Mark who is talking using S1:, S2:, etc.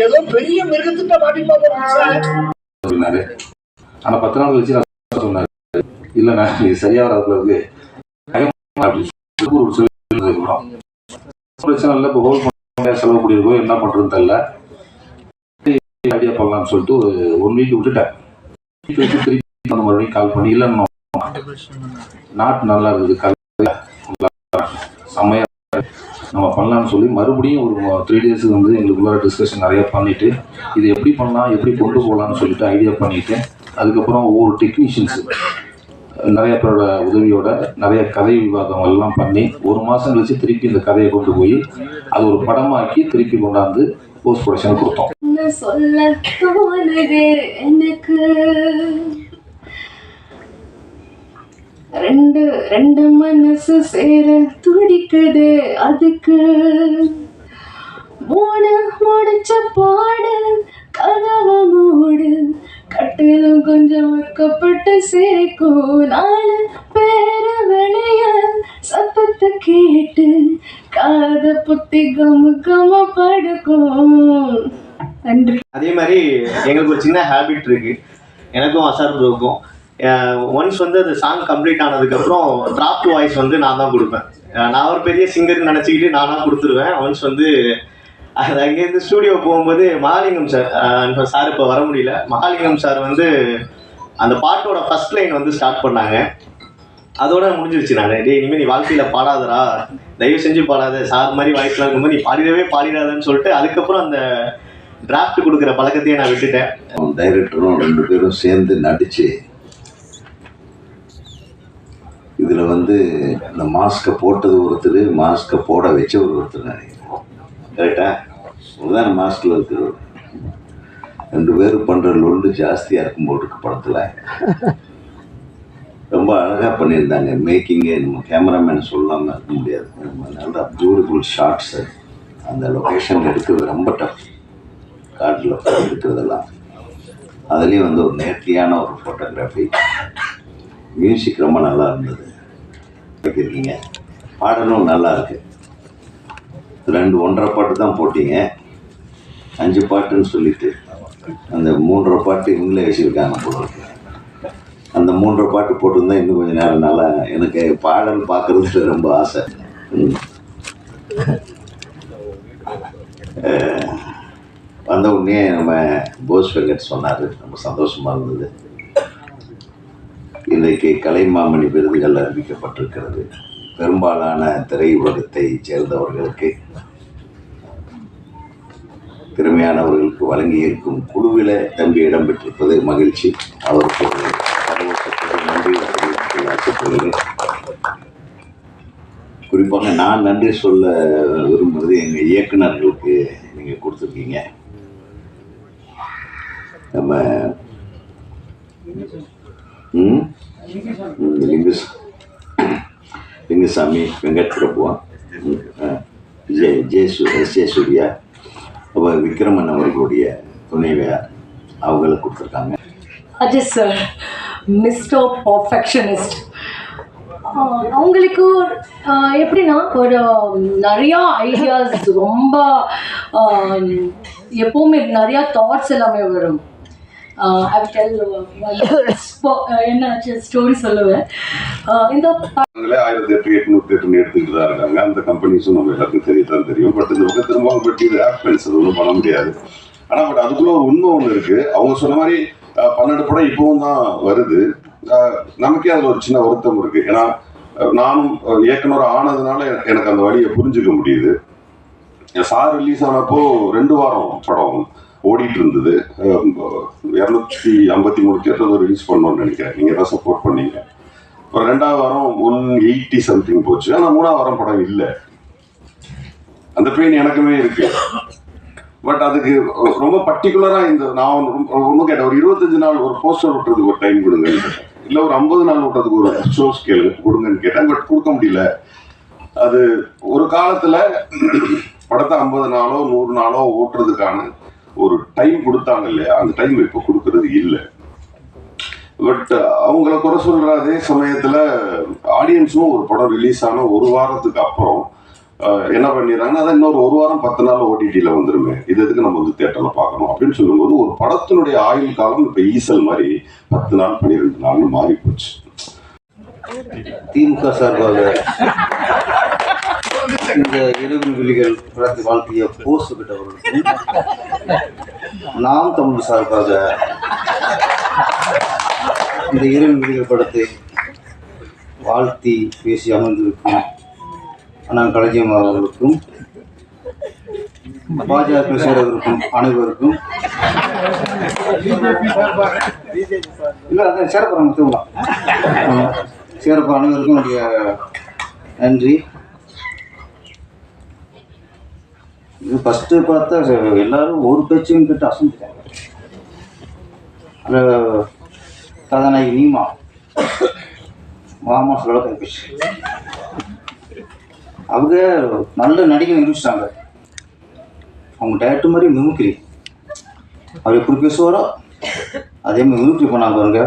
S1: ஏதோ பெரிய மிருகத்திட்ட மாட்டிப்பா
S2: சொன்னாரு. ஆனா 10 நாள் கழிச்சு நான் சொன்னாரு, இல்லண்ணா இது சரியா வராதுல இருக்கு பிரச்சனை இல்லை. இப்போ ஹோல் பண்ண செலவு கூடியிருக்கோ என்ன பண்றதுன்னு தெரியல, ஐடியா பண்ணலாம்னு சொல்லிட்டு ஒரு 1 வீக் விட்டுட்டேன். திருப்பி மறுபடியும் கால் பண்ணி இல்லைன்னு நாட்டு நல்லா இருக்குது செம்மையா நம்ம பண்ணலாம்னு சொல்லி மறுபடியும் ஒரு 3 டேஸுக்கு வந்து எங்களுக்குள்ள டிஸ்கஷன் நிறைய பண்ணிட்டு இது எப்படி பண்ணலாம் எப்படி கொண்டு போகலான்னு சொல்லிட்டு ஐடியா பண்ணிட்டு அதுக்கப்புறம் ஒவ்வொரு டெக்னீஷியன்ஸு நிறைய பேரோட உதவியோட நிறைய கதை விவாதம் எல்லாம் பண்ணி 1 மாதம் கழிச்சு திருப்பி இந்த கதையை கொண்டு போய் அது ஒரு படமாக்கி திருப்பி கொண்டாந்து போஸ்ட் ப்ரொடக்ஷன் கொடுத்தோம்.
S3: சொல்ல தோணுது எனக்கு ரெண்டு மனசு சேர துடிக்குது அதுக்கு 3 முடிச்ச பாடு கதவை மூடு கட்டிலும் கொஞ்சம் வைக்கப்பட்டு சேர்க்கும் 4 பேர வெளிய சத்தத்தை கேட்டு காத புத்தி கம படுக்கும். நன்றி.
S4: அதே மாதிரி எங்களுக்கு ஒரு சின்ன ஹேபிட் இருக்கு, எனக்கும் அசார் ப்ரோக்கும். ஒன்ஸ் வந்து அந்த சாங் கம்ப்ளீட் ஆனதுக்கப்புறம் டிராப்ட் வாய்ஸ் வந்து நான் தான் கொடுப்பேன். நான் ஒரு பெரிய சிங்கர் நினச்சிக்கிட்டு நானாக கொடுத்துருவேன். ஒன்ஸ் வந்து அது அங்கேருந்து ஸ்டூடியோ போகும்போது மகாலிங்கம் சார் இப்போ வர முடியல, மகாலிங்கம் சார் வந்து அந்த பாட்டோட ஃபர்ஸ்ட் லைன் வந்து ஸ்டார்ட் பண்ணாங்க. அதோட முடிஞ்சிருச்சு. நான் இனிமேல் நீ வாழ்க்கையில் பாடாதரா, தயவு செஞ்சு பாடாத, சார் மாதிரி வாய்ஸ்லாம் இருக்கும்போது நீ பாடிடாதன்னு சொல்லிட்டு அதுக்கப்புறம் அந்த டிராஃப்ட் கொடுக்குற பழக்கத்தையே நான் விட்டுட்டேன்.
S5: டைரக்டரும் 2 பேரும் சேர்ந்து நடிச்சு இதில் வந்து இந்த மாஸ்கை போட்டது ஒருத்தர், மாஸ்கை போட வச்ச ஒருத்தர் நினைக்கிறேன். கரெக்டா? ஒருதான் மாஸ்கில் இருக்கிற 2 பேரும் பண்ணுற லொல்லு ஜாஸ்தியாக இருக்கும் போட்டுருக்கு படத்தில். ரொம்ப அழகாக பண்ணியிருந்தாங்க மேக்கிங்கே. நம்ம கேமராமேன் சொல்லாமல் இருக்க முடியாது. நல்லா பியூட்டிஃபுல் ஷார்ட்ஸு. அந்த லொக்கேஷனில் எடுக்கிறது ரொம்ப டஃப், காட்டில் எடுக்கிறதெல்லாம். அதுலேயும் வந்து ஒரு நேர்த்தியான ஒரு ஃபோட்டோகிராஃபி. மியூசிக் ரொம்ப நல்லா இருந்தது. இருக்கீங்க பாடலும் நல்லா இருக்கு. 2 1.5 பாட்டு தான் போட்டீங்க, 5 பாட்டுன்னு சொல்லிட்டு அந்த 3.5 பாட்டு இவங்களே வச்சுருக்காங்க போல இருக்கு. அந்த 3.5 பாட்டு போட்டிருந்தா இன்னும் கொஞ்சம் நேரம் நல்லா. எனக்கு பாடல் பார்க்குறதுல ரொம்ப ஆசை. வந்த உடனே நம்ம போஸ் வெங்கட் சொன்னார், ரொம்ப சந்தோஷமாக இருந்தது. இன்றைக்கு கலைமாமணி விருதுகள் அறிவிக்கப்பட்டிருக்கிறது. பெரும்பாலான திரையுலகத்தை சேர்ந்தவர்களுக்கு, திறமையானவர்களுக்கு வழங்கியிருக்கும் குழுவில் தம்பி இடம்பெற்றிருப்பது மகிழ்ச்சி. அவருக்கு நன்றி தெரிவித்துக். குறிப்பாக நான் நன்றி சொல்ல விரும்புவது எங்கள் இயக்குநர்களுக்கு. நீங்கள் கொடுத்துருக்கீங்க. நம்ம லிங்குசாமி, வெங்கட் பிரபுவா, ஜே சூர்யா, விக்ரமன் அவர்களுடைய துணைவியார் அவங்களை கொடுத்துருக்காங்க.
S3: Ajay sir mister perfectionist. அவங்களுக்கு எப்படின்னா ஒரு நிறையா ஐடியாஸ், ரொம்ப எப்போவுமே நிறையா தாட்ஸ் எல்லாமே வரும். என்ன ஸ்டோரி சொல்லுவேன். இந்த
S2: 1808 எடுத்துக்கிட்டு தான் இருக்காங்க. அந்த கம்பெனிஸும் நம்ம எல்லாருக்கும் தெரியத்தான் தெரியும். பட் இந்த பக்கம் திரும்ப பட் இது ஆப்ஷன்ஸ் அது ஒன்றும் பண்ண முடியாது. ஆனால் பட் அதுக்குள்ள ஒரு உண்மை ஒன்று இருக்கு. அவங்க சொன்ன மாதிரி 12 படம் இப்பவும் தான் வருது. நமக்கே அதில் ஒரு சின்ன வருத்தம் இருக்கு. ஏன்னா நானும் இயக்குனர் ஆனதுனால எனக்கு அந்த வழியை புரிஞ்சுக்க முடியுது. சார் ரிலீஸ் ஆனப்போ 2 வாரம் படம் ஓடிட்டு இருந்தது. 253 தியேட்டர் ரிலீஸ் பண்ணோன்னு நினைக்கிறேன். நீங்கள் தான் சப்போர்ட் பண்ணீங்க. அப்புறம் 2வது வாரம் 180 சம்திங் போச்சு. ஆனால் 3வது வாரம் படம் இல்லை. அந்த பெயின் எனக்குமே இருக்கு. பட் அதுக்கு ரொம்ப பர்டிகுலராக இந்த நான் ஒன்றும் கேட்டேன், ஒரு 25 நாள் ஒரு போஸ்டர் விட்டுறதுக்கு ஒரு டைம் கொடுங்கன்னு கேட்டேன். இல்லை ஒரு 50 நாள் விட்டுறதுக்கு ஒரு ஷோ ஸ்கேல் கொடுங்கன்னு கேட்டேன். பட் கொடுக்க முடியல. அது ஒரு காலத்தில் படத்தை 50 நாளோ 100 நாளோ ஓட்டுறதுக்கான ஒரு டைம் கொடுத்தாங்க இல்லையா, அந்த டைம் இப்போ கொடுக்கறது இல்லை. பட் அவங்கள குறை சொல்ற அதே சமயத்துல ஆடியன்ஸும் ஒரு படம் ரிலீஸ் ஆன ஒரு வாரத்துக்கு அப்புறம் என்ன பண்ணிடுறாங்கன்னா அதான் இன்னொரு ஒரு வாரம் 10 நாள் ஓடிடியில வந்துருமே, இது எதுக்கு நம்ம வந்து தியேட்டர்ல பார்க்கணும் அப்படின்னு சொல்லும்போது ஒரு படத்தினுடைய ஆயுள் காலம் இப்ப ஈசல் மாதிரி 10 நாள் 12 நாள்னு மாறி போச்சு.
S6: திமுக சார்பாக இந்த இரவு விழிகள் படத்தை வாழ்த்திய போஸ் விட்டவர்களுக்கும், நாம் தமிழ் சார்பாக இந்த இரவு விழிகள் படத்தை வாழ்த்தி பேசி அமர்ந்திருக்கும் அண்ணன் கலைஞர் அவர்களுக்கும், பாஜக சேர்ந்தவர்களுக்கும் அனைவருக்கும் இல்லை அதான் சேரப்போறாங்க தூங்கலாம் சேரப்போ அனைவருக்கும் என்னுடைய நன்றி. இது ஃபஸ்ட்டு பார்த்தா எல்லாரும் ஒரு பேச்சையும் கிட்ட அசந்துட்டாங்க. அதில் கதாநாயகி நீமா மாமா சொல்ல பேச்சு அவங்க நல்ல நடிகை நிரூபிச்சிட்டாங்க. அவங்க டேரக்டர் மாதிரி மிமிக்ரி, அவர் எப்படி பேசுவாரோ அதே மாதிரி மிமிக்ரி பண்ணாங்க பாருங்க.